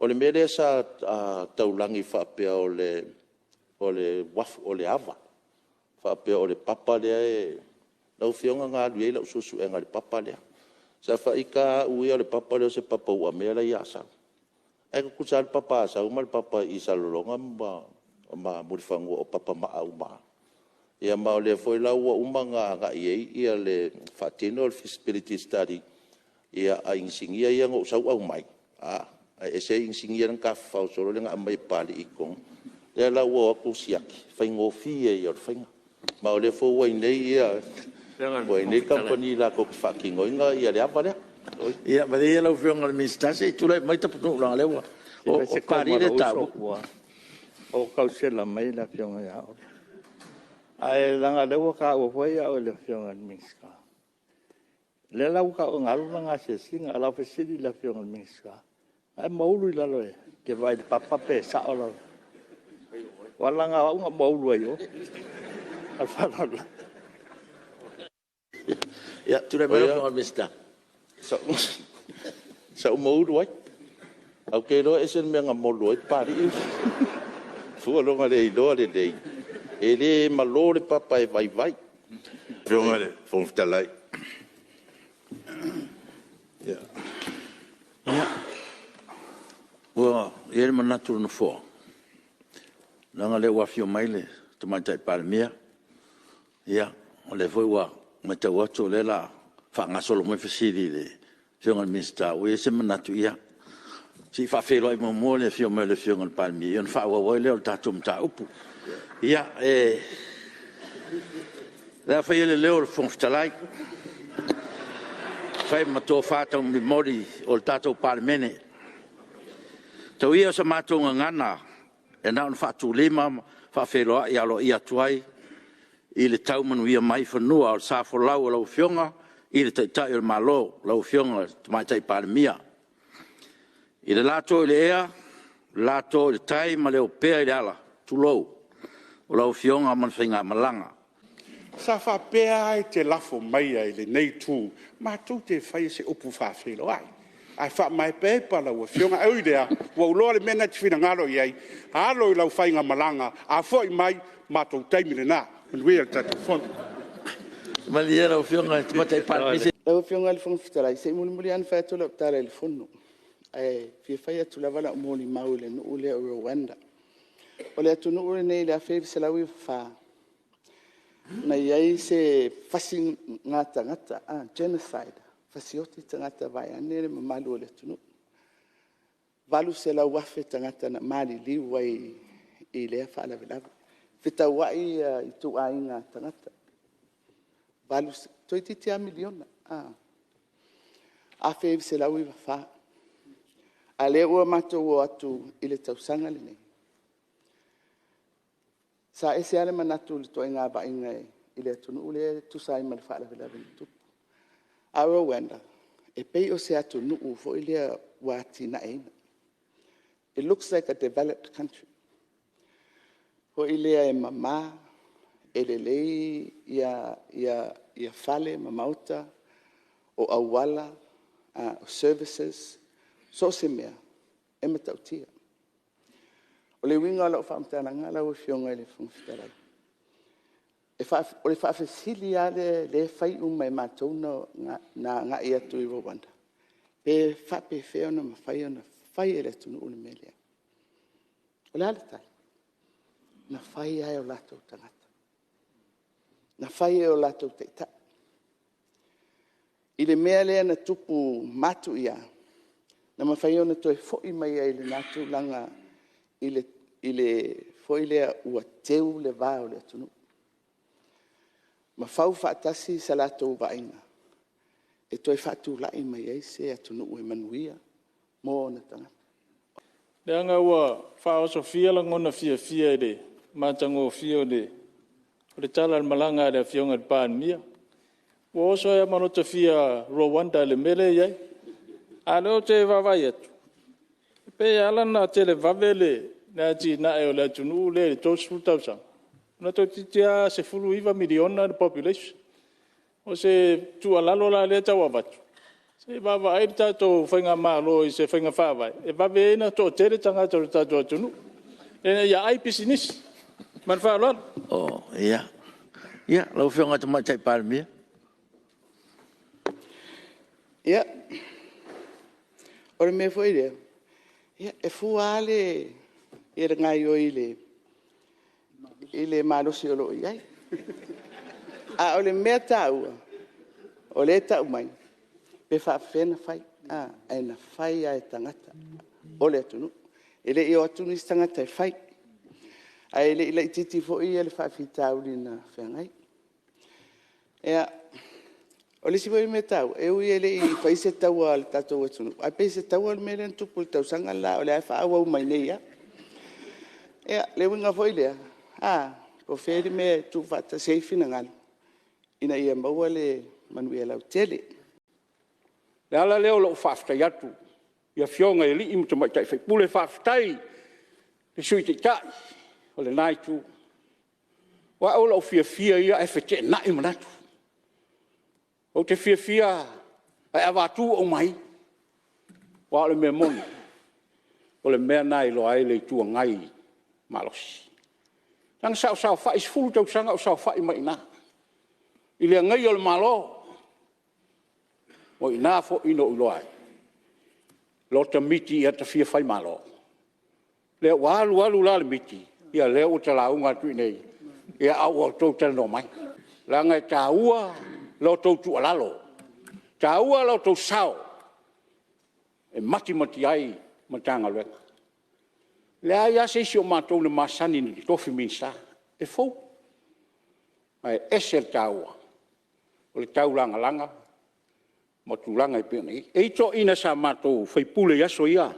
O le mele sa taulangi whaapea o le wafu o le awa. Whaapea o le papa lea e lau whionga ngā lue lau susu e ngā le papa lea. Sa whaika ui o le papa lea se papa ua mea la i asau. Ai ko kusa le papa asau ma le papa i salolonga ma murifangu o papa maa uma. Ia ma o le foi lau ua uma ngā iei ia le whaatino o le feasibility study ia a insingia ia ngō sau au mai. E se insingia ng ka whau soro le ngā mai pali i kong. Lea lau ua aku siaki. Whai ngō fie ia o le whainga. Ma o le fo wai nei ia wai nei company la ko whakingoinga ia le apa lea. Ia ma ia lau whionga le ministase i tūlai mai tapunu langa lewa. O kari le tau. O kausela mai la whionga ia o. Ai langa lewa ka o whai au le whionga le ministaka. Le lau ka o ngaru nga se singa ala whesiri la whionga le ministaka. Ai maulu i lalo e. Ke vai le papa pe sa o lalo. Walanga unga maulu ai o. Al whanala. Ia, tūlai mai o minister. Sa maulu ai. Au ke roa e sen mea ngā maulu ai pari i. Fua longa le i loa le dei. E le malo le papa e vai vai. Whionga le whongwhitalai. Ia. Ia. Ua, ia le manatu na fō. Nanga le wafio mai le, tu mai tai Palemene. Ia, o le foi wa, mai tau atu le la, whaangasolo mai whasiri le, whionga le minsta, ua se manatu ia. Si whawhelo ai mo le fio mai le whionga le Palemene, ion whaawawai leo le tātou mta upu. Ia, lea whai ele leo le whongwhitalai. Whai mato whātau mi mori o le tātou Palemene. Tau ia sa mātou ngana, e nao na whātou lima, whawheloa i alo i atuai, i le tau manu ia mai whanua o le sāwho lau o lau whionga, i le taitai o le malo, lau whionga, tamaitai Palemene. I le lato i le ea, lato i le tai, ma leo pēa i le ala, tulou, o lau whionga man whainga malanga. Sa whapea ai te lafo mai ai le nei tū, ma tū te whai se upu whawhelo ai. Ai wha mai pē pala ua whionga au idea, ua uloa le mena te whina ngaro i ai, a alo i lau whainga malanga, a fwoi mai, ma tō Taimi le nā, manuia tatu whonu. Malie lau whionga, tamatai Palemene. Lau whionga le whongwhitarai, se muli anu whaetola o tāra le whonu. Ai, fia whai atu lawana o mōli mau le nuu le o Rwanda. O le atu nuu le nei le a whai se lau i wha. Na iai se whasi ngata, genocide. Whasioti tangata vai anere ma malu o le tunu. Valu se lau wafe tangata na mali liwai i lea whaalawilawi. Whita wai i tu a inga tangata. Valu se, toi titi a miliona. A whai se lau i wha. A le ua mato o atu i le tausanga le nei. Sa ese ale manatu le toi ngā ba inga i le tunu ule tusai ma le whaalawilawi ni tupu. A Rwanda, e pei o se atu nuu fo ilia wati na eina. It looks like a developed country. Fo ilia e mama, e lelei, ia fale, mamauta, o awala, o services, so se mea, e matautia. O le winga la o whaamtana la o whionga le whangwhitarai. O le whaafesili a le whai umai mātou na ngā ia tui Rwanda. Pe whape wheo na mawhai o na whai e le tunu ule melea. O le alatai, na whai ai o lātou tangata. Na whai e o lātou teita. I le mea lea na tupu mātu ia, na mawhai o na toi fōi mai ai le nātou langa i le fōi lea ua teu le vā o le tunu. Ma fau whaatasi sa lātou vainga. E toi whaatu lai mai eise atu nuu e manuia mō na tangata. Le anga ua whao so fia la ngona fia e le mātango fia o le tala le malanga le whionga le Palemene. Ua oso ea manota fia Rwanda le mele iai. A leo te wawai atu. Pe alana te le vavele na ti na e o le atu nuu le tōsu tausanga. Na to titia se fulu iwa miliona de population. O se tu alalo la le tawa vatu. Se baba ai tato whainga malo I se whainga whawai. E babe ena to tere tangata o tato atunu. E ia ai pisinis. Man whaalon. Oh, ia. Ia, lau whionga te mai tai Palemene. Ia. Ore me foi rea. Ia, e fuale I re ngai o ile marosi o lo iai. A ole mea taua. Ole tau mai. Pe whaafena whai. E na whai a e tangata. Ole atunu. Ele I o atunu I tangata e whai. A ele I titi fo I ele whaafitauri na whengai. Ea, ole si foi me tau. E ui ele I whai se tau al tatou atunu. A pe se tau al mele ntupu il tau sanga la. Ole a whaawa umai nei ia. Ea, le winga foi lea. Ko wheri me tu whata seifina ngana. Ina ia maua le manu ia lau tele. Le ala leo lo whaftai atu. Ia whionga e li imu te mai tai whaipule whaftai. Le sui te tai. O le nai tu. Wa o lo fia ia e whete nai manatu. O te fia ai awatu o mai. Wa o le mea moni. O le mea nai lo ai le tua ngai malosi. Tang sao whai fulu tau sanga o sao whai mai nā. I lea ngai o le malo. O I nā fo ino uloai. Lo ta miti ia ta fia whai malo. Lea walu la le miti. Ia lea o ta launga tui nei. Ia au o tau tala no mai. La ngai ta ua lo tau tu alalo. Ta ua lo tau sao. E mati ai matanga luenga. Lea ia se si o mātou le masani ni tofi minsa. E fau. Ai esel taua. O le tau langa. Matulanga I pēna I. E ito ina sa mātou whaipule yaso ia.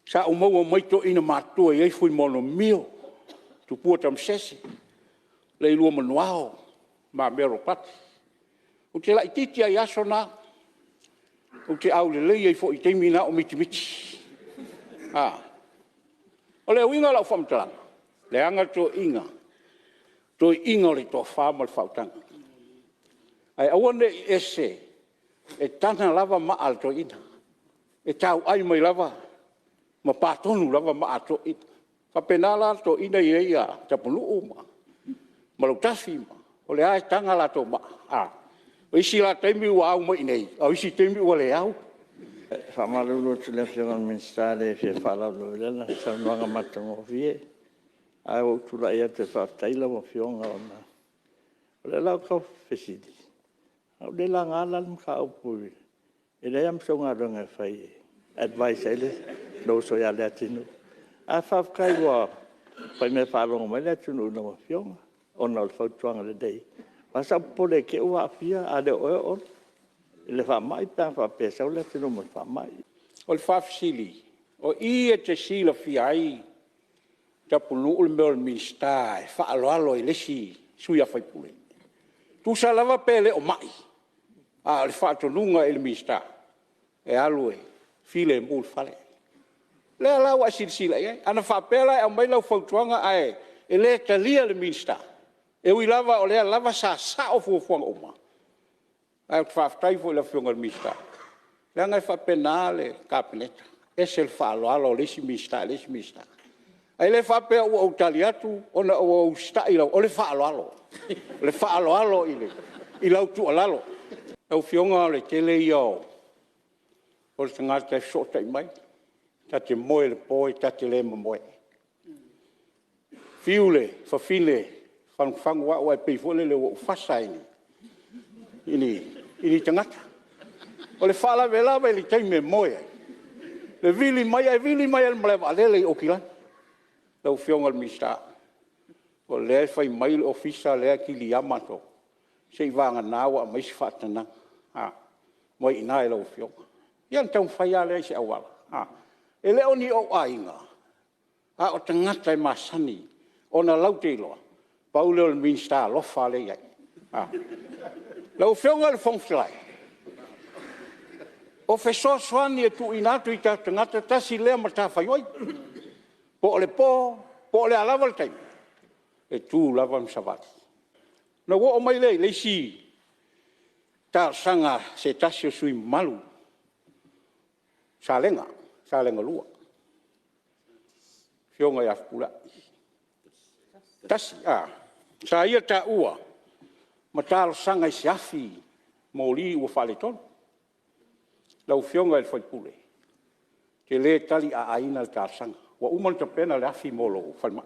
Sa o maua maito ina mātua I fui mono mio. Tu pua tam sese. Le ilua manuao. Ma mero pati. O te lai titi ai aso nā. O te au le lei fo I Taimi na o miti. O le winga lau whamtalanga. Le anga to inga. To inga le to whama le whautanga. Ai awane I ese. E tana lava maa al to ina. E tau ai mai lava. Ma pātonu lava maa to ina. Whapenala to ina I eia. Tapunu uma. Ma lau tafi ma. O le ai tanga la to maa. O isi la Taimi ua au mai nei. O isi Taimi ua le au. Whamalulu te le whiongan minstare fie whalau lena, sa nuanga matango fie. Ai o tula ia te whaftaila mo whionga ona. O le lau kau whesidi. O le la ngala mka au pui. E le am songa runga whai. Advice ele, no so ia lea tinu. A whafkai wa, pai me whalonga mai lea tinu na mo whionga. Ona o whautuanga le dei. Masa pole ke ua fia, a le oe ona. Le fa mai pa fa pesa o le tino mo fa mai o le fafsili o I te sila fiai ta pulu o le mel mista fa alo I lesi suia fai pule tu salava pele o mai a le fa to lunga il mista e alue file mul fale le ala wa sila ai ana fa pela e mai lau fautuanga ai e le talia le mista e wi lava o le lava sa o fu o ma ai whaftai fo la whionga mista. Le ngai whapenale kapineta. E se le whaaloalo lesi mista. Ai le whapea ua o tali atu, ona ua o stai lau, o le whaaloalo. Le whaaloalo I lau tu alalo. Au whionga le tele iau. O le tangata e sota I mai. Ta te moe le poe, ta te le moe. Fiule, whawhine, whangu wa ua e peifole le ua ufasaini. Ini tangata. O le whala vela vai li Taimi moe. Le vili mai al malewa alele I okilan. Lau whionga le mista. O le fai mai le ofisa lea ki li amato. Se I vanga nawa mai si whatana. Moi ina e lau whionga. Ian tau whai a lea se awala. E leo ni o ainga. O tangata I masani. O na lau te iloa. Pauleo le mista lofa le iai. Lau whionga le whongwhilai. O whesoaswani e tu inatu I ta tangata tasi lea ma ta whaioi. Po o le alawa le Taimi. E tu lava msawati. Na wo o mai le si. ta sanga se tasio sui malu salenga lua fionga ya pula tas sa ia ta ua matal sanga siafi moli o faleton lau fionga el foi pule ke le tali a aina ta sanga wa umal ta pena le afi molo falma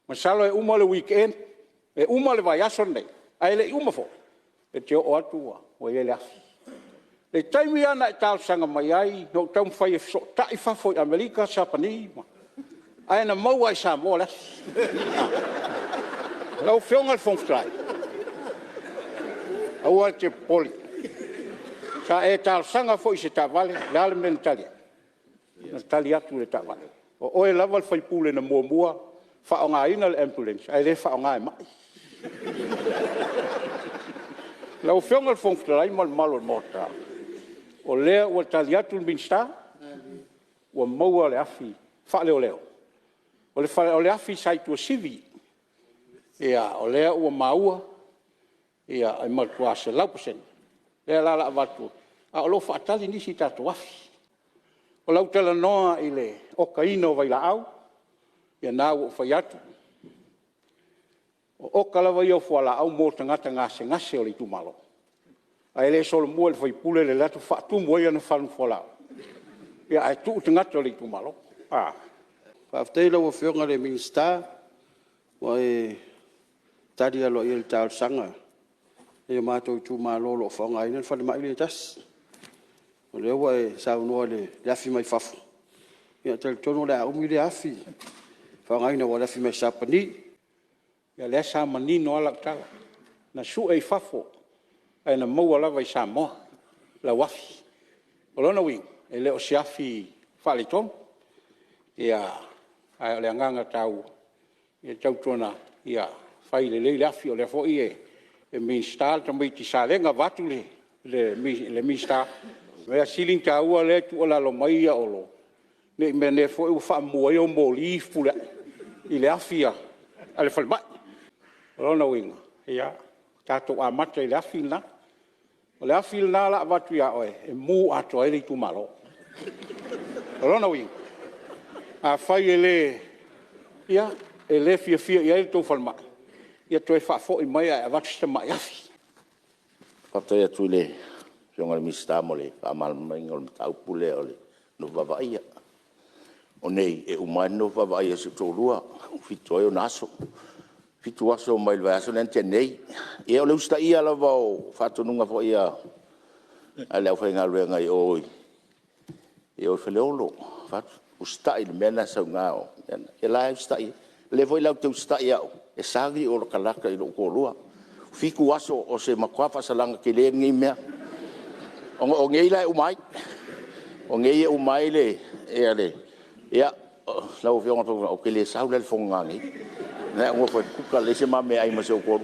masalo e umal le weekend e umal le Vaiaso nei ai le uma fo e te o atua o e le afi le taimi ana e tal sanga mai ai no tam fai so tai fa foi Amerika Sapani ai na mau ai sa mo le lau fionga le fonstrai aua te poli sa e tal sanga foi se ta vale la le mentalia na tali atu le ta vale o e lava le fai pule na mua fa nga ina le ambulance ai le fa nga mai lau fionga le fonstrai mal malo morta o lea ua tali atu le minsta ua maua le afi fa leo o le afi sai tua sivi ia o lea ua maua ia ai matua se lau persen lea la vatu a o lo fa tali nisi tatu afi o lau tala noa i le okaina o vaila au ia na ua fai atu o oka lava ia o fuala au mo tangata ngase o le tumalo ai le solo mua le fai pule le latu fa tu mo ia na falu fuala ia ai tu tangata o le tumalo Faafetai lau afioga le minista ua e tali alo ia le talosaga e matou tumālo loo faogāina le falemaʻi le tasi o lea ua e saunoa le afi mai fafo ia talitonu o le aumi le afi faogāina ua le afi mai sapani ia lea sa manino ala tala na su e fafo ai na maua lava i Samoa lau afi o lona winga e le o se afi faaletonu ia ai le nganga tau ia tau tona ia fai le afi o le fo'i e minsta ta mai ti salenga vatu le minsta me siling tau le tu ola lo mai ia olo ne me ne fo'i fa mo o moli fula i le afi ale falma lona winga ia tato amata le afi na o le afi na la vatu ia oe e mu ato ele tu malo lona winga a fai ele ia ele fia ia to falma ia to fa fo i mai a vatu mai afi Pata tu le jonga mi sta mole amal mai ngol tau pule ole no baba ia o nei e umano baba ia se to lua fito yo naso fito aso mai Vaiaso nente nei e o le usta ia la vo fatu nunga fo ia ale au fenga luenga i oi e o feleolo fatu usta il mena sa ngao e la usta i le voi lau te usta ia e sagi o kalaka i lo kolua fiku aso o se makwafa salanga ke le ngi mea o ngi la o ngi umai le e ale ia lau fiona o ke le saula le fonga ngi na ngo ko ku ka le se mame ai ma se o ko